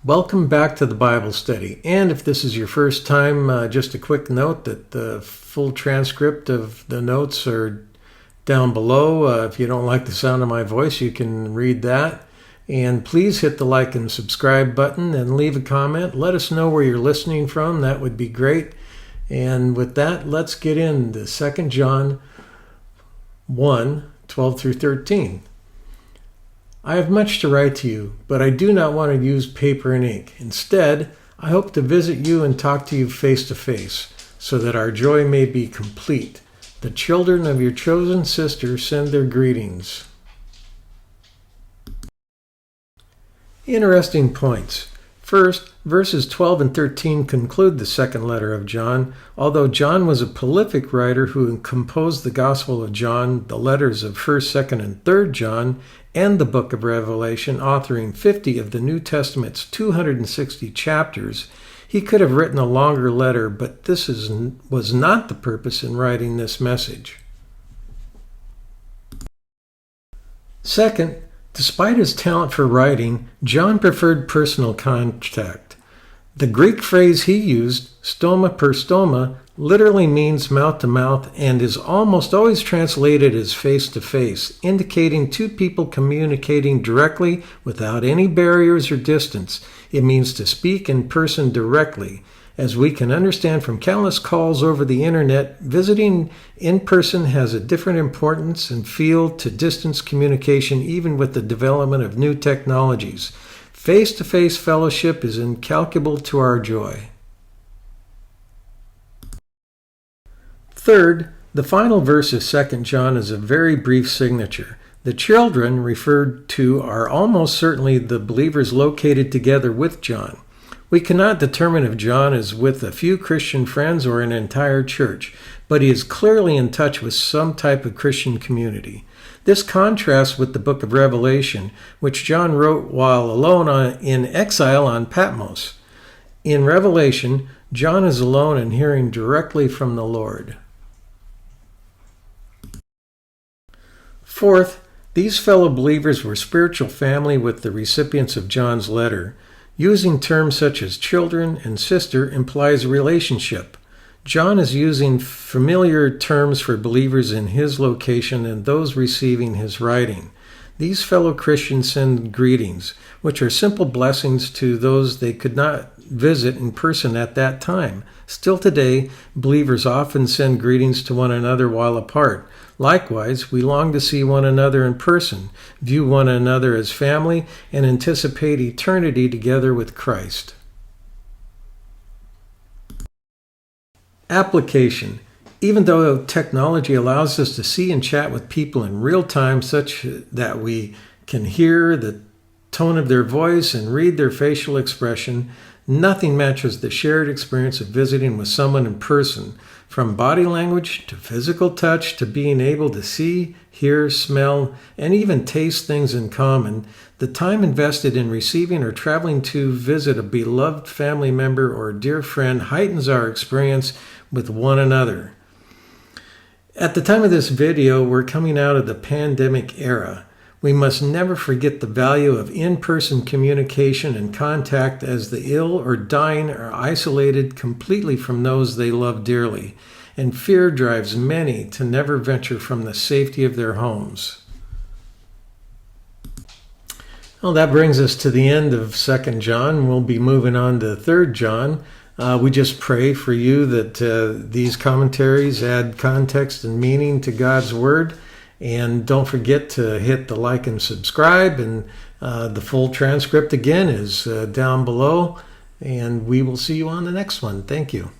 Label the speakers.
Speaker 1: Welcome back to the Bible study. And if this is your first time, just a quick note that the full transcript of the notes are down below. If you don't like the sound of my voice, you can read that. And please hit the like and subscribe button and leave a comment. Let us know where you're listening from. That would be great. And with that, let's get into 2 John 1, 12 through 13. I have much to write to you, but I do not want to use paper and ink. Instead, I hope to visit you and talk to you face to face, so that our joy may be complete. The children of your chosen sister send their greetings. Interesting points. First, verses 12 and 13 conclude the second letter of John. Although John was a prolific writer who composed the Gospel of John, the letters of 1st, 2nd, and 3rd John, and the book of Revelation, authoring 50 of the New Testament's 260 chapters, he could have written a longer letter, but this was not the purpose in writing this message. Second, despite his talent for writing, John preferred personal contact. The Greek phrase he used, stoma per stoma, literally means mouth to mouth and is almost always translated as face to face, indicating two people communicating directly without any barriers or distance. It means to speak in person directly. As we can understand from countless calls over the internet, visiting in person has a different importance and feel to distance communication, even with the development of new technologies. Face-to-face fellowship is incalculable to our joy. Third, the final verse of 2 John is a very brief signature. The children referred to are almost certainly the believers located together with John. We cannot determine if John is with a few Christian friends or an entire church, but he is clearly in touch with some type of Christian community. This contrasts with the book of Revelation, which John wrote while alone in exile on Patmos. In Revelation, John is alone and hearing directly from the Lord. Fourth, these fellow believers were spiritual family with the recipients of John's letter. Using terms such as children and sister implies relationship. John is using familiar terms for believers in his location and those receiving his writing. These fellow Christians send greetings, which are simple blessings to those they could not visit in person at that time. Still today, believers often send greetings to one another while apart. Likewise, we long to see one another in person, view one another as family, and anticipate eternity together with Christ. Application. Even though technology allows us to see and chat with people in real time such that we can hear the tone of their voice and read their facial expression, nothing matches the shared experience of visiting with someone in person. From body language to physical touch to being able to see, hear, smell, and even taste things in common, the time invested in receiving or traveling to visit a beloved family member or dear friend heightens our experience with one another. At the time of this video, we're coming out of the pandemic era. We must never forget the value of in-person communication and contact, as the ill or dying are isolated completely from those they love dearly, and fear drives many to never venture from the safety of their homes. Well, that brings us to the end of 2 John. We'll be moving on to 3 John. We just pray for you that these commentaries add context and meaning to God's Word. And don't forget to hit the like and subscribe. And the full transcript again is down below. And we will see you on the next one. Thank you.